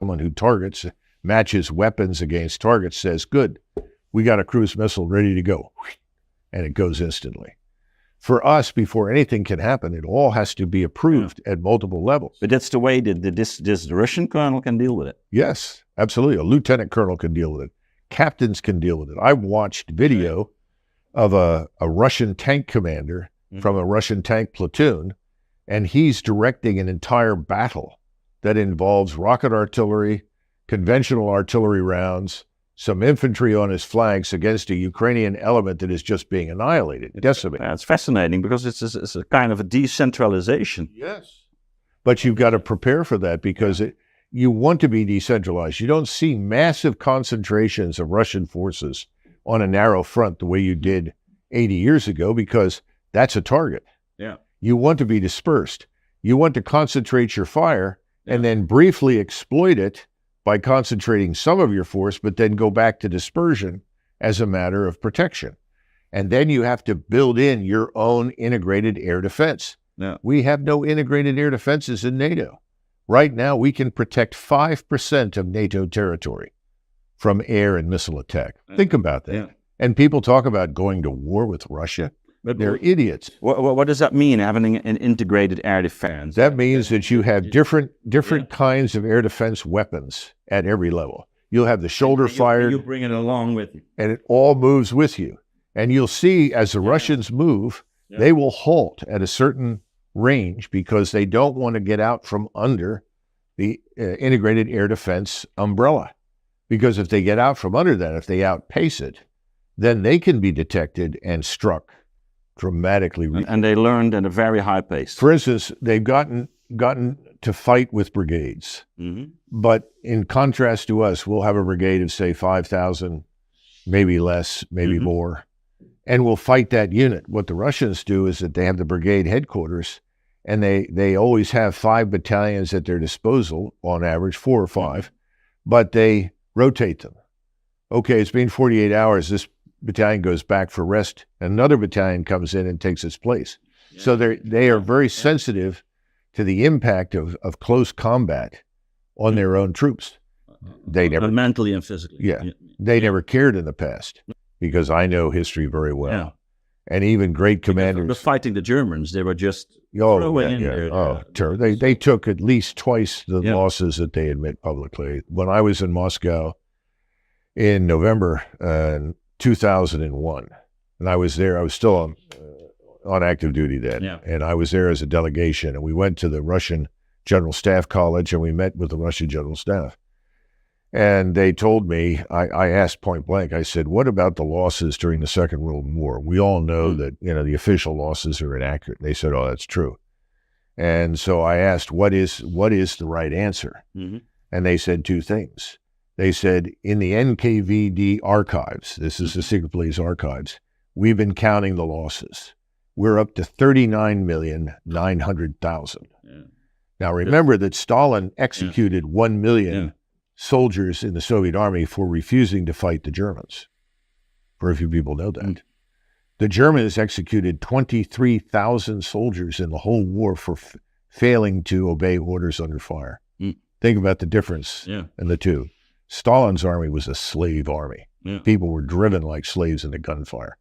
Someone who matches weapons against targets says, good, we got a cruise missile ready to go. And it goes instantly. For us, before anything can happen, it all has to be approved at multiple levels. But that's the way that this Russian colonel can deal with it. Yes, absolutely. A lieutenant colonel can deal with it. Captains can deal with it. I watched video of a Russian tank commander from a Russian tank platoon, and he's directing an entire battle that involves rocket artillery, conventional artillery rounds, some infantry on his flanks against a Ukrainian element that is just being annihilated, decimated. It's fascinating because it's a kind of a decentralization. Yes. But you've got to prepare for that because you want to be decentralized. You don't see massive concentrations of Russian forces on a narrow front the way you did 80 years ago because that's a target. Yeah. You want to be dispersed. You want to concentrate your fire and then briefly exploit it by concentrating some of your force, but then go back to dispersion as a matter of protection. And then you have to build in your own integrated air defense. Yeah. We have no integrated air defenses in NATO. Right now, we can protect 5% of NATO territory from air and missile attack. Think about that. Yeah. And people talk about going to war with Russia. But they're idiots. What does that mean, having an integrated air defense? That means that you have different kinds of air defense weapons at every level. You'll have the shoulder fired. You bring it along with you. And it all moves with you. And you'll see as the Russians move, they will halt at a certain range because they don't want to get out from under the integrated air defense umbrella. Because if they get out from under that, if they outpace it, then they can be detected and struck dramatically. And they learned at a very high pace. For instance, they've gotten to fight with brigades. But in contrast to us, we'll have a brigade of, say, 5,000, maybe less, maybe more, and we'll fight that unit. What the Russians do is that they have the brigade headquarters, and they always have 5 battalions at their disposal, on average, 4 or 5, but they rotate them. Okay, it's been 48 hours. This battalion goes back for rest. Another battalion comes in and takes its place. So they are very sensitive to the impact of close combat on their own troops. They never mentally and physically. They never cared in the past because I know history very well. Yeah. And even great commanders. But fighting the Germans, they were just They took at least twice the losses that they admit publicly. When I was in Moscow in November 2001, and I was there, I was still on active duty then, and I was there as a delegation, and we went to the Russian General Staff College, and we met with the Russian General Staff. And they told me, I asked point blank, I said, what about the losses during the Second World War? We all know that, the official losses are inaccurate. They said, oh, that's true. And so I asked, what is the right answer? And they said 2 things. They said, in the NKVD archives, this is the Secret Police archives, we've been counting the losses. We're up to 39,900,000. Now, remember that Stalin executed 1 million soldiers in the Soviet army for refusing to fight the Germans. Very few people know that. The Germans executed 23,000 soldiers in the whole war for failing to obey orders under fire. Think about the difference in the two. Stalin's army was a slave army. People were driven like slaves into gunfire.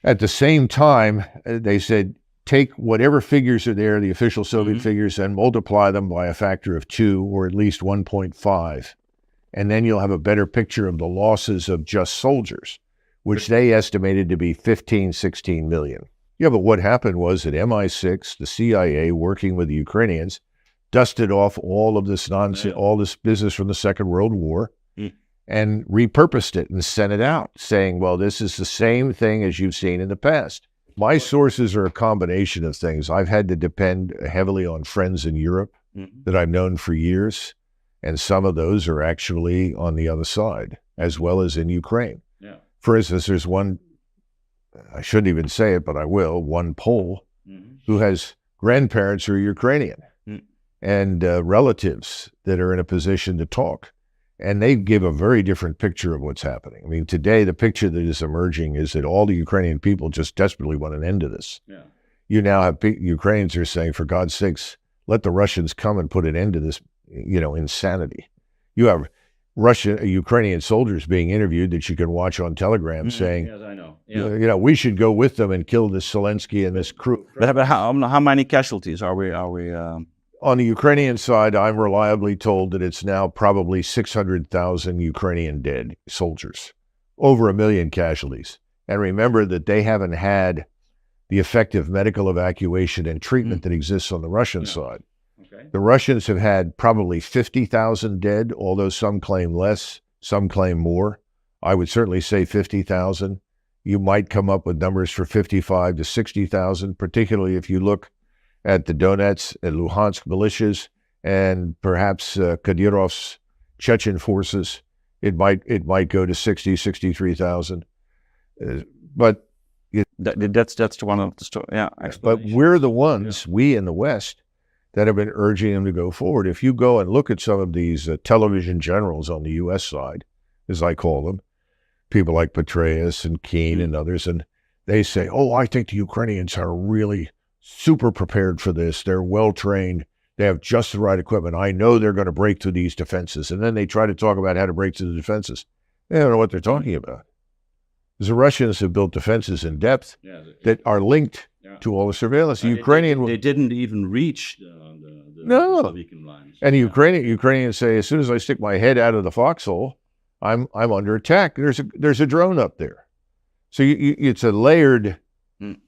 At the same time, they said, take whatever figures are there, the official Soviet figures, and multiply them by a factor of 2 or at least 1.5. And then you'll have a better picture of the losses of just soldiers, which they estimated to be 15, 16 million. Yeah, but what happened was that MI6, the CIA, working with the Ukrainians, dusted off all of this nonsense, all this business from the Second World War, and repurposed it and sent it out, saying, well, this is the same thing as you've seen in the past. My sources are a combination of things. I've had to depend heavily on friends in Europe that I've known for years, and some of those are actually on the other side, as well as in Ukraine. For instance, there's one, I shouldn't even say it, but I will, one Pole who has grandparents who are Ukrainian and relatives that are in a position to talk. And they give a very different picture of what's happening. I mean, today, the picture that is emerging is that all the Ukrainian people just desperately want an end to this. You now have Ukrainians who are saying, for God's sakes, let the Russians come and put an end to this insanity. You have Ukrainian soldiers being interviewed that you can watch on Telegram saying, yes, I know. we should go with them and kill this Zelensky and this crew. But how many casualties are we? On the Ukrainian side, I'm reliably told that it's now probably 600,000 Ukrainian dead soldiers, over 1 million casualties. And remember that they haven't had the effective medical evacuation and treatment that exists on the Russian side. Okay. The Russians have had probably 50,000 dead, although some claim less, some claim more. I would certainly say 50,000. You might come up with numbers for 55 to 60,000, particularly if you look at the Donetsk and Luhansk militias and perhaps Kadyrov's Chechen forces. It might go to 60, 63,000. But that's one of the story. Yeah, but we're the ones, we in the West, that have been urging them to go forward. If you go and look at some of these television generals on the U.S. side, as I call them, people like Petraeus and Keane and others, and they say, "Oh, I think the Ukrainians are really super prepared for this. They're well-trained. They have just the right equipment. I know they're going to break through these defenses." And then they try to talk about how to break through the defenses. They don't know what they're talking about. Because the Russians have built defenses in depth that are linked to all the surveillance. The Ukrainian... They didn't even reach the Slovakian lines. And the Ukrainians say, as soon as I stick my head out of the foxhole, I'm under attack. There's a drone up there. So it's a layered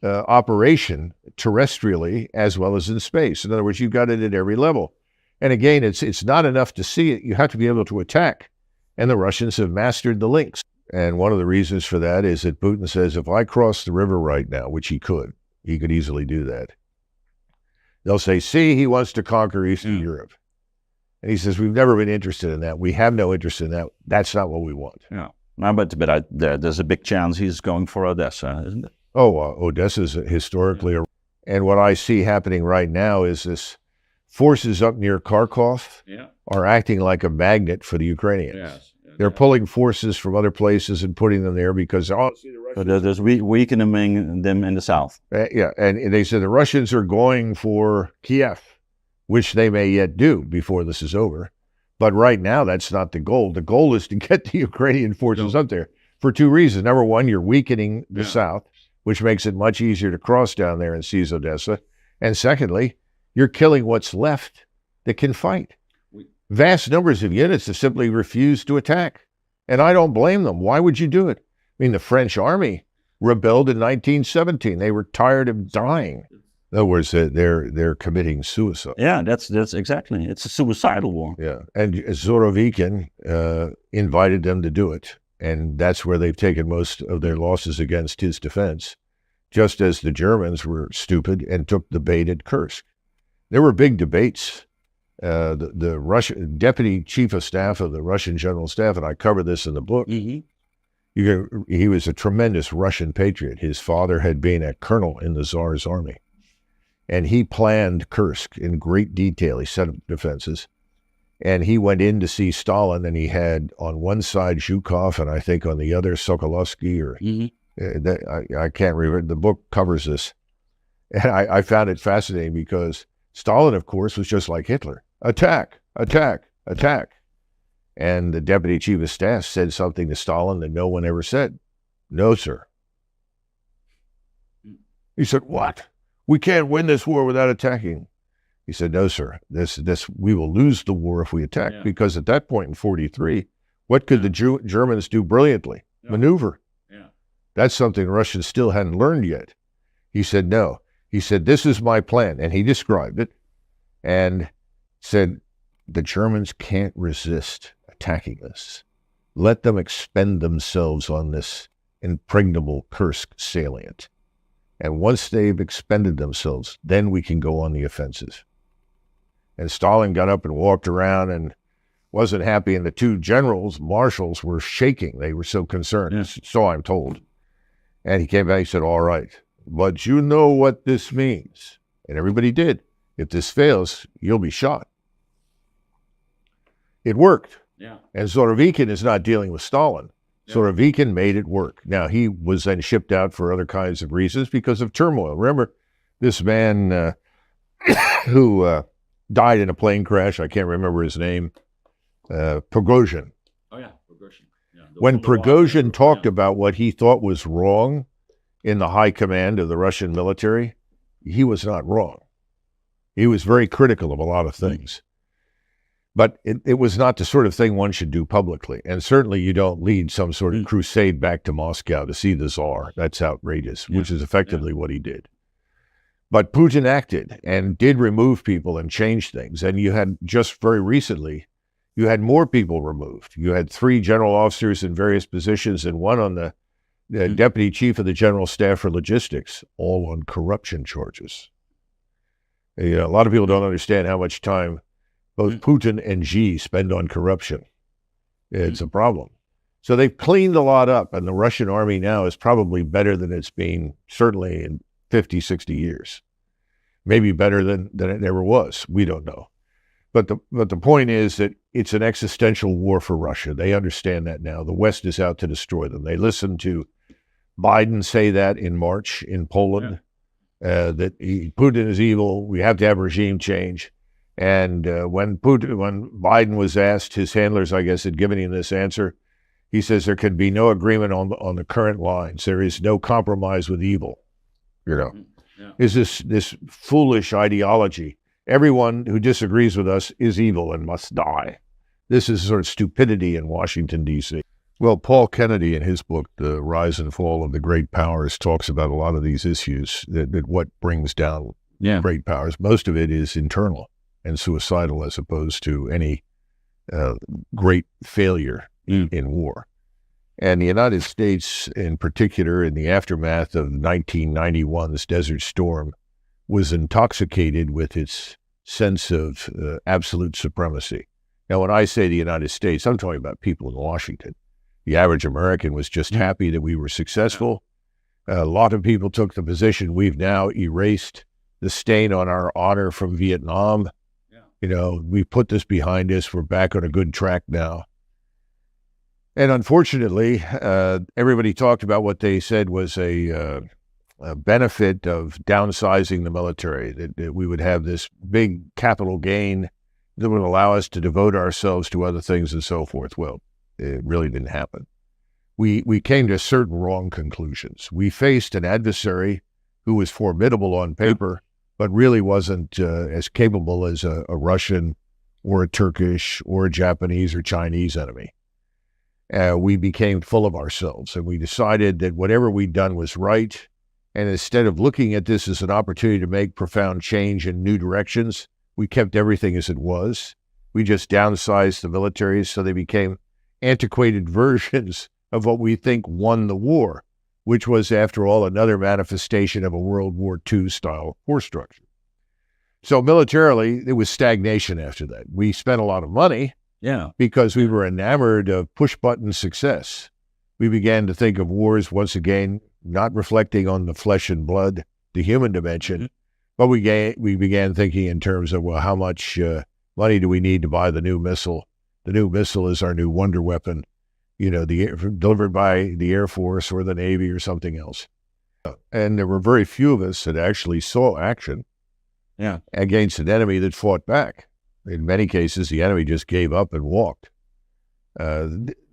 operation terrestrially as well as in space. In other words, you've got it at every level. And again, it's not enough to see it. You have to be able to attack. And the Russians have mastered the links. And one of the reasons for that is that Putin says, if I cross the river right now, which he could easily do that, they'll say, see, he wants to conquer Eastern Europe. And he says, we've never been interested in that. We have no interest in that. That's not what we want. Yeah. No, but there's a big chance he's going for Odessa, isn't it? Oh, Odessa's historically, and what I see happening right now is this forces up near Kharkov are acting like a magnet for the Ukrainians. Yes. They're pulling forces from other places and putting them there because so there's weakening them in the south. And they said the Russians are going for Kiev, which they may yet do before this is over. But right now, that's not the goal. The goal is to get the Ukrainian forces up there for two reasons. Number one, you're weakening the south, which makes it much easier to cross down there and seize Odessa. And secondly, you're killing what's left that can fight. Vast numbers of units have simply refused to attack. And I don't blame them. Why would you do it? I mean, the French army rebelled in 1917. They were tired of dying. In other words, they're committing suicide. Yeah, that's exactly. It's a suicidal war. Yeah, and Zorovikin invited them to do it. And that's where they've taken most of their losses against his defense, just as the Germans were stupid and took the bait at Kursk. There were big debates. The Russian deputy chief of staff of the Russian general staff, and I cover this in the book, he was a tremendous Russian patriot. His father had been a colonel in the Tsar's army. And he planned Kursk in great detail. He set up defenses. And he went in to see Stalin, and he had on one side Zhukov, and I think on the other Sokolovsky, or I can't remember. The book covers this. And I found it fascinating because Stalin, of course, was just like Hitler. Attack, attack, attack. And the deputy chief of staff said something to Stalin that no one ever said. No, sir. He said, what? We can't win this war without attacking. He said, no, sir, we will lose the war if we attack, because at that point in 1943, what could the Germans do brilliantly? Maneuver. Yeah. That's something Russians still hadn't learned yet. He said, no. He said, this is my plan. And he described it and said, the Germans can't resist attacking us. Let them expend themselves on this impregnable Kursk salient. And once they've expended themselves, then we can go on the offensive. And Stalin got up and walked around and wasn't happy. And the two generals, marshals, were shaking. They were so concerned. So I'm told. And he came back, he said, all right, but you know what this means. And everybody did. If this fails, you'll be shot. It worked. Yeah. And Zorovikin is not dealing with Stalin. Zorovikin made it work. Now, he was then shipped out for other kinds of reasons because of turmoil. Remember, this man who died in a plane crash. I can't remember his name. Prigozhin. Oh yeah, Prigozhin. Yeah. When Prigozhin talked about what he thought was wrong in the high command of the Russian military, he was not wrong. He was very critical of a lot of things. But it was not the sort of thing one should do publicly. And certainly you don't lead some sort of crusade back to Moscow to see the Tsar. That's outrageous, which is effectively what he did. But Putin acted and did remove people and change things. And you had just very recently, you had more people removed. You had 3 general officers in various positions and one on the deputy chief of the general staff for logistics, all on corruption charges. You know, a lot of people don't understand how much time both Putin and Xi spend on corruption. It's a problem. So they've cleaned a lot up, and the Russian army now is probably better than it's been, certainly in 50, 60 years. Maybe better than it ever was. We don't know. But the point is that it's an existential war for Russia. They understand that now. The West is out to destroy them. They listened to Biden say that in March in Poland, that Putin is evil. We have to have regime change. And when Biden was asked, his handlers, I guess, had given him this answer. He says there could be no agreement on the current lines. There is no compromise with evil. You know, is this foolish ideology? Everyone who disagrees with us is evil and must die. This is sort of stupidity in Washington, D.C. Well, Paul Kennedy, in his book, The Rise and Fall of the Great Powers, talks about a lot of these issues, that what brings down great powers. Most of it is internal and suicidal as opposed to any great failure in war. And the United States, in particular, in the aftermath of 1991's Desert Storm, was intoxicated with its sense of absolute supremacy. Now, when I say the United States, I'm talking about people in Washington. The average American was just happy that we were successful. A lot of people took the position we've now erased the stain on our honor from Vietnam. You know, we put this behind us. We're back on a good track now. And unfortunately, everybody talked about what they said was a benefit of downsizing the military, that we would have this big capital gain that would allow us to devote ourselves to other things and so forth. Well, it really didn't happen. We came to certain wrong conclusions. We faced an adversary who was formidable on paper, but really wasn't as capable as a Russian or a Turkish or a Japanese or Chinese enemy. We became full of ourselves, and we decided that whatever we'd done was right. And instead of looking at this as an opportunity to make profound change in new directions, we kept everything as it was. We just downsized the militaries so they became antiquated versions of what we think won the war, which was, after all, another manifestation of a World War II style force structure. So militarily, it was stagnation after that. We spent a lot of money because we were enamored of push-button success. We began to think of wars, once again, not reflecting on the flesh and blood, the human dimension, but we began thinking in terms of, well, how much money do we need to buy the new missile? The new missile is our new wonder weapon, you know, delivered by the Air Force or the Navy or something else. And there were very few of us that actually saw action against an enemy that fought back. In many cases, the enemy just gave up and walked.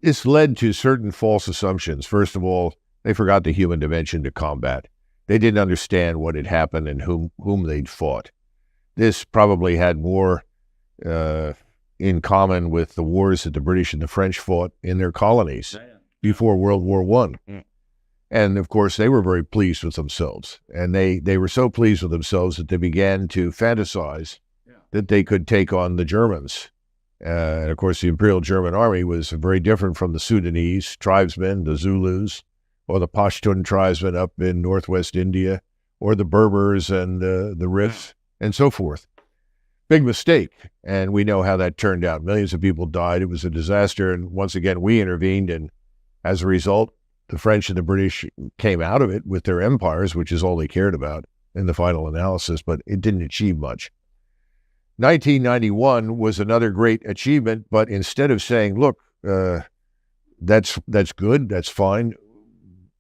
This led to certain false assumptions. First of all, they forgot the human dimension to combat. They didn't understand what had happened and whom they'd fought. This probably had more in common with the wars that the British and the French fought in their colonies before World War I. And, of course, they were very pleased with themselves. And they were so pleased with themselves that they began to fantasize that they could take on the Germans. And, of course, the Imperial German Army was very different from the Sudanese tribesmen, the Zulus, or the Pashtun tribesmen up in northwest India, or the Berbers and the Rifs, and so forth. Big mistake, and we know how that turned out. Millions of people died. It was a disaster, and once again, we intervened, and as a result, the French and the British came out of it with their empires, which is all they cared about in the final analysis, but it didn't achieve much. 1991 was another great achievement, but instead of saying, look, that's good, that's fine,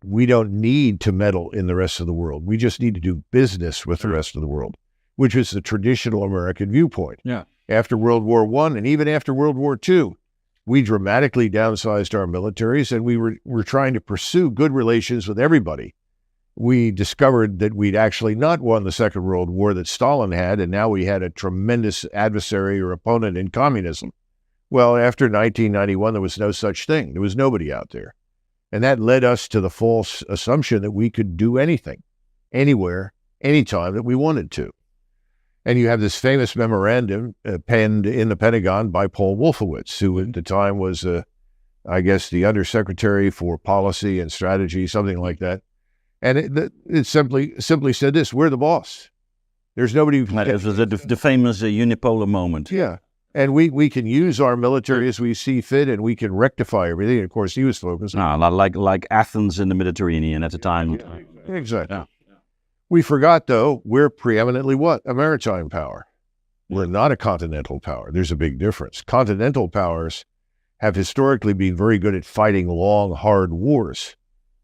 we don't need to meddle in the rest of the world. We just need to do business with the rest of the world. which is the traditional American viewpoint. Yeah. After World War I and even after World War II, we dramatically downsized our militaries, and we were trying to pursue good relations with everybody. We discovered that we'd actually not won the Second World War that Stalin had, and now we had a tremendous adversary or opponent in communism. Well, after 1991, there was no such thing. There was nobody out there. And that led us to the false assumption that we could do anything, anywhere, anytime that we wanted to. And you have this famous memorandum penned in the Pentagon by Paul Wolfowitz, who at the time was, I guess, the Undersecretary for Policy and Strategy, something like that. And it simply said this: we're the boss. There's nobody. It was the famous unipolar moment. Yeah. And we can use our military as we see fit, and we can rectify everything. And of course, he was focused on... like Athens in the Mediterranean at the time. Yeah, exactly. Yeah. We forgot, though, we're preeminently what? A maritime power. We're not a continental power. There's a big difference. Continental powers have historically been very good at fighting long, hard wars.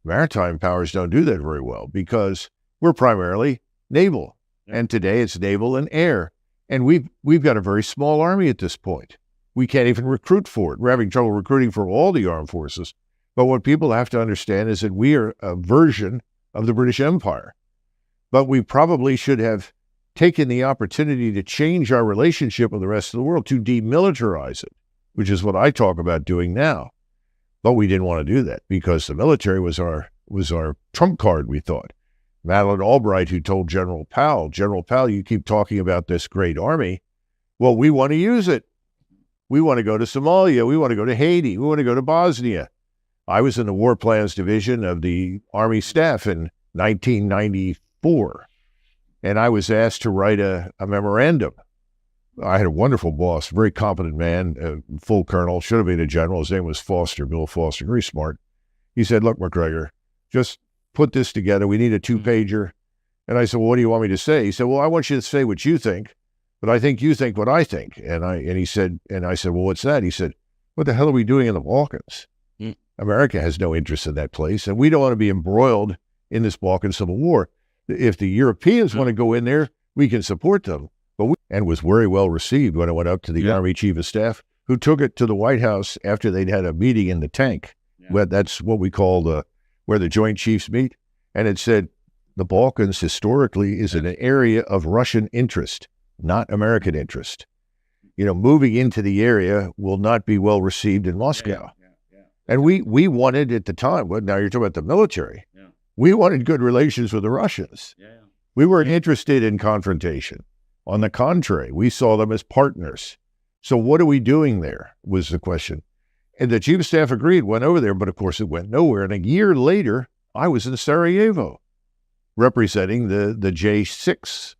Maritime powers don't do that very well because we're primarily naval. And today it's naval and air. And we've got a very small army at this point. We can't even recruit for it. We're having trouble recruiting for all the armed forces. But what people have to understand is that we are a version of the British Empire. But we probably should have taken the opportunity to change our relationship with the rest of the world, to demilitarize it, which is what I talk about doing now. But we didn't want to do that because the military was our trump card, we thought. Madeleine Albright, who told General Powell, you keep talking about this great army. Well, we want to use it. We want to go to Somalia. We want to go to Haiti. We want to go to Bosnia. I was in the War Plans Division of the Army Staff in 1994, and I was asked to write a memorandum. I had a wonderful boss, very competent man, full colonel, should have been a general. His name was Foster, Bill Foster, very smart. He said, look, Macgregor, just put this together. We need a 2-pager. And I said, well, what do you want me to say? He said, well, I want you to say what you think, but I think you think what I think. And I said, well, what's that? He said, what the hell are we doing in the Balkans? America has no interest in that place, and we don't want to be embroiled in this Balkan Civil War. If the Europeans want to go in there, we can support them. And was very well received when it went up to the Army Chief of Staff, who took it to the White House after they'd had a meeting in the tank. Yeah. That's what we call where the Joint Chiefs meet. And it said, the Balkans historically is an area of Russian interest, not American interest. Moving into the area will not be well received in Moscow. And we wanted at the time, well, now you're talking about the military. Yeah. We wanted good relations with the Russians. Yeah. We weren't interested in confrontation. On the contrary, we saw them as partners. So what are we doing there was the question. And the Chief of Staff agreed, went over there, but of course it went nowhere. And a year later, I was in Sarajevo representing the J6.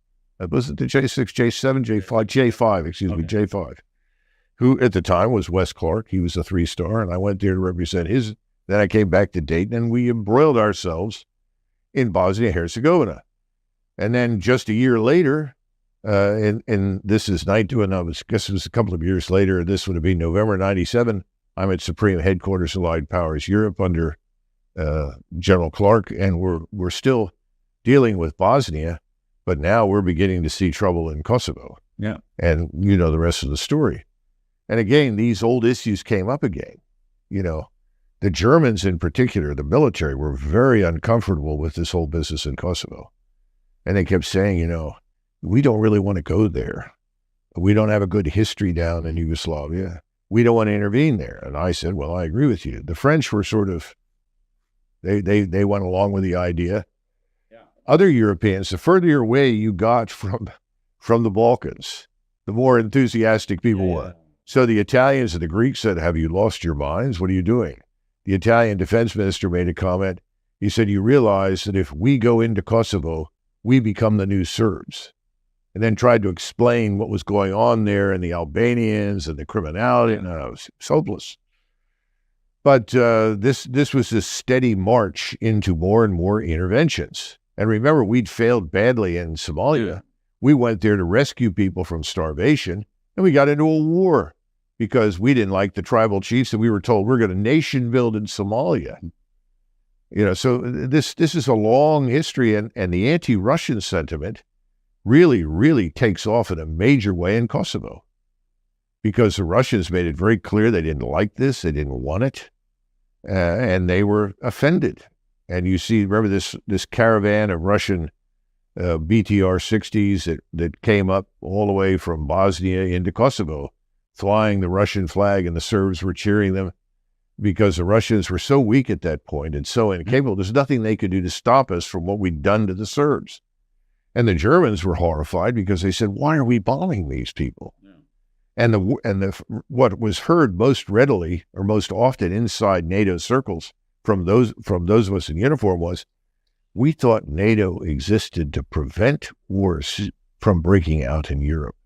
Was it the J6, J7, J5, J5, who at the time was Wes Clark. He was a 3-star, and I went there to represent his. Then I came back to Dayton, and we embroiled ourselves in Bosnia-Herzegovina. And then just a year later, and this is I guess it was a couple of years later, this would have been November 97, I'm at Supreme Headquarters Allied Powers Europe under General Clark, and we're still dealing with Bosnia, but now we're beginning to see trouble in Kosovo. Yeah. And the rest of the story. And again, these old issues came up again. The Germans in particular, the military, were very uncomfortable with this whole business in Kosovo. And they kept saying, we don't really want to go there. We don't have a good history down in Yugoslavia. We don't want to intervene there. And I said, well, I agree with you. The French were sort of, they went along with the idea. Yeah. Other Europeans, the further away you got from the Balkans, the more enthusiastic people were. So the Italians and the Greeks said, have you lost your minds? What are you doing? The Italian defense minister made a comment. He said, you realize that if we go into Kosovo, we become the new Serbs. And then tried to explain what was going on there and the Albanians and the criminality. And it was hopeless. But this was a steady march into more and more interventions. And remember, we'd failed badly in Somalia. Yeah. We went there to rescue people from starvation, and we got into a war because we didn't like the tribal chiefs, and we were told we're going to nation build in Somalia. So this is a long history, and the anti-Russian sentiment really, really takes off in a major way in Kosovo, because the Russians made it very clear they didn't like this, they didn't want it, and they were offended. And you see, remember this caravan of Russian BTR-60s that came up all the way from Bosnia into Kosovo, flying the Russian flag, and the Serbs were cheering them because the Russians were so weak at that point and so incapable. There's nothing they could do to stop us from what we'd done to the Serbs. And the Germans were horrified because they said, why are we bombing these people? Yeah. And what was heard most readily or most often inside NATO circles from those of us in uniform was, we thought NATO existed to prevent wars from breaking out in Europe.